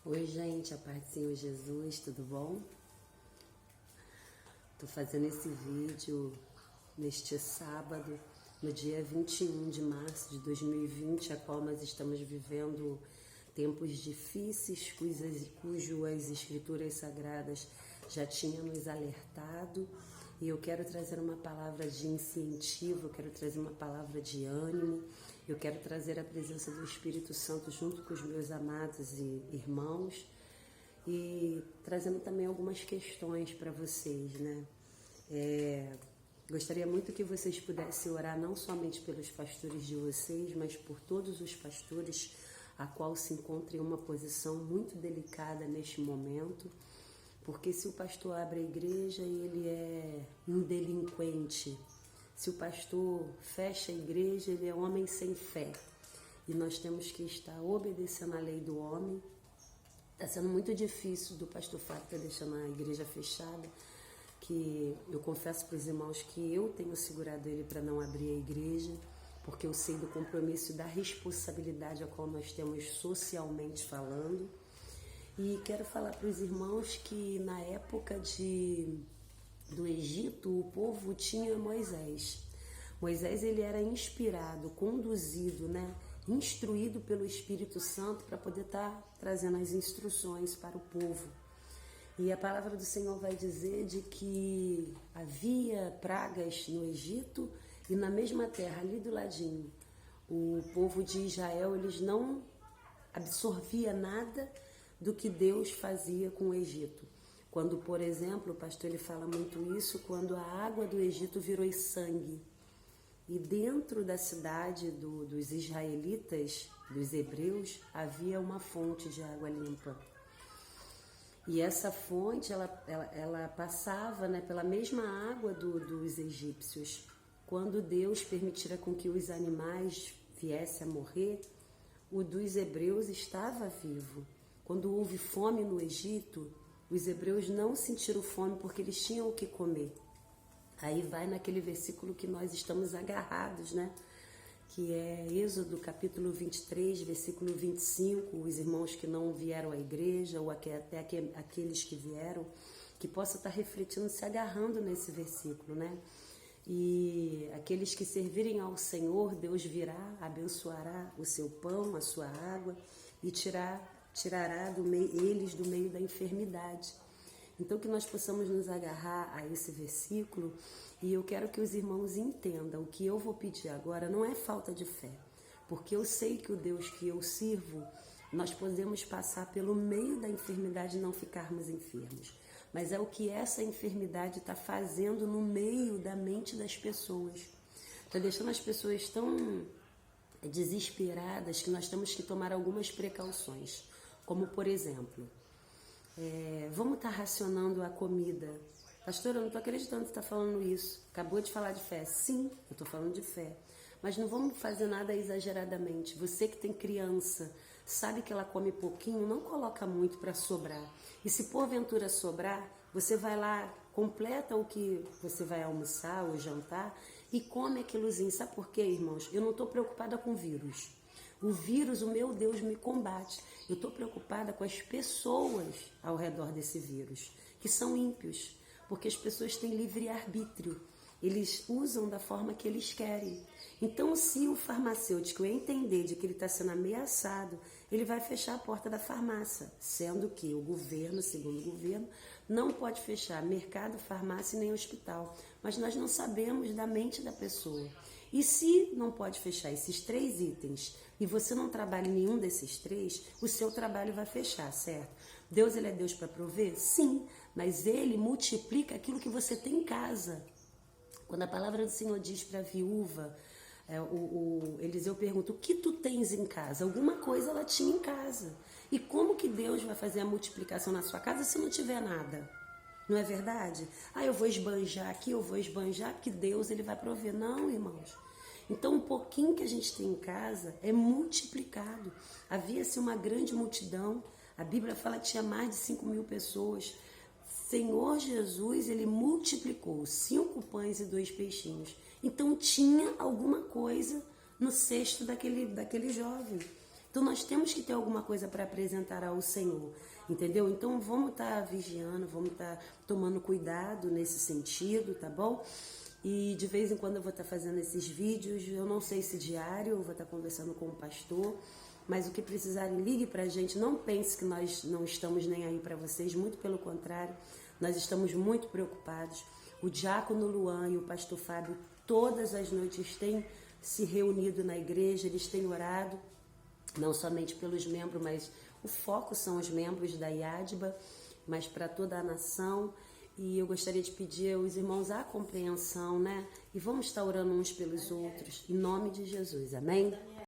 Oi, gente, a paz do Senhor Jesus, tudo bom? Tô fazendo esse vídeo neste sábado, no dia 21 de março de 2020, a qual nós estamos vivendo tempos difíceis, cujas escrituras sagradas já tinham nos alertado. E eu quero trazer uma palavra de incentivo, eu quero trazer uma palavra de ânimo, eu quero trazer a presença do Espírito Santo junto com os meus amados e irmãos e trazendo também algumas questões para vocês, né? Gostaria muito que vocês pudessem orar não somente pelos pastores de vocês, mas por todos os pastores a qual se encontra em uma posição muito delicada neste momento. Porque se o pastor abre a igreja, ele é um delinquente. Se o pastor fecha a igreja, ele é homem sem fé. E nós temos que estar obedecendo à lei do homem. Está sendo muito difícil do pastor Fábio estar deixando a igreja fechada, que eu confesso para os irmãos que eu tenho segurado ele para não abrir a igreja, porque eu sei do compromisso e da responsabilidade a qual nós temos socialmente falando. E quero falar para os irmãos que na época do Egito, o povo tinha Moisés. Moisés, ele era inspirado, conduzido, né? Instruído pelo Espírito Santo para poder estar trazendo as instruções para o povo. E a palavra do Senhor vai dizer de que havia pragas no Egito e na mesma terra, ali do ladinho, o povo de Israel, eles não absorvia nada do que Deus fazia com o Egito. Quando, por exemplo, o pastor ele fala muito isso, quando a água do Egito virou sangue. E dentro da cidade dos israelitas, dos hebreus, havia uma fonte de água limpa. E essa fonte, ela passava, né, pela mesma água dos egípcios. Quando Deus permitira com que os animais viessem a morrer, o dos hebreus estava vivo. Quando houve fome no Egito, os hebreus não sentiram fome porque eles tinham o que comer. Aí vai naquele versículo que nós estamos agarrados, né? Que é Êxodo capítulo 23, versículo 25. Os irmãos que não vieram à igreja, ou até aqueles que vieram, que possam estar refletindo, se agarrando nesse versículo, né? E aqueles que servirem ao Senhor, Deus virá, abençoará o seu pão, a sua água e tirará eles do meio da enfermidade. Então que nós possamos nos agarrar a esse versículo, e eu quero que os irmãos entendam, o que eu vou pedir agora não é falta de fé, porque eu sei que o Deus que eu sirvo, nós podemos passar pelo meio da enfermidade e não ficarmos enfermos, mas é o que essa enfermidade está fazendo no meio da mente das pessoas, está deixando as pessoas tão desesperadas que nós temos que tomar algumas precauções. Como, por exemplo, vamos estar racionando a comida. Pastor, eu não estou acreditando que você está falando isso. Acabou de falar de fé. Sim, eu estou falando de fé. Mas não vamos fazer nada exageradamente. Você que tem criança, sabe que ela come pouquinho, não coloca muito para sobrar. E se porventura sobrar, você vai lá, completa o que você vai almoçar ou jantar e come aquilozinho. Sabe por quê, irmãos? Eu não estou preocupada com vírus. O vírus, o meu Deus, me combate. Eu estou preocupada com as pessoas ao redor desse vírus, que são ímpios, porque as pessoas têm livre-arbítrio. Eles usam da forma que eles querem. Então, se o farmacêutico entender de que ele está sendo ameaçado, ele vai fechar a porta da farmácia, sendo que o governo, segundo o governo, não pode fechar mercado, farmácia nem hospital. Mas nós não sabemos da mente da pessoa. E se não pode fechar esses 3 itens e você não trabalha em nenhum desses 3, o seu trabalho vai fechar, certo? Deus, ele é Deus para prover? Sim, mas ele multiplica aquilo que você tem em casa. Quando a palavra do Senhor diz para a viúva, Eliseu pergunta, o que tu tens em casa? Alguma coisa ela tinha em casa. E como que Deus vai fazer a multiplicação na sua casa se não tiver nada? Não é verdade? Eu vou esbanjar aqui, eu vou esbanjar, porque Deus, ele vai prover. Não, irmãos. Então, um pouquinho que a gente tem em casa é multiplicado. Havia-se uma grande multidão. A Bíblia fala que tinha mais de 5.000 pessoas. Senhor Jesus, ele multiplicou 5 pães e 2 peixinhos. Então, tinha alguma coisa no cesto daquele jovem. Então nós temos que ter alguma coisa para apresentar ao Senhor, entendeu? Então vamos estar vigiando, vamos estar tomando cuidado nesse sentido, tá bom? E de vez em quando eu vou estar fazendo esses vídeos, eu não sei se diário, eu vou estar conversando com o pastor, mas o que precisarem, ligue pra gente, não pense que nós não estamos nem aí para vocês, muito pelo contrário, nós estamos muito preocupados. O diácono Luan e o pastor Fábio, todas as noites têm se reunido na igreja, eles têm orado, não somente pelos membros, mas o foco são os membros da IADBA, mas para toda a nação. E eu gostaria de pedir aos irmãos a compreensão, né? E vamos estar orando uns pelos outros, em nome de Jesus, amém?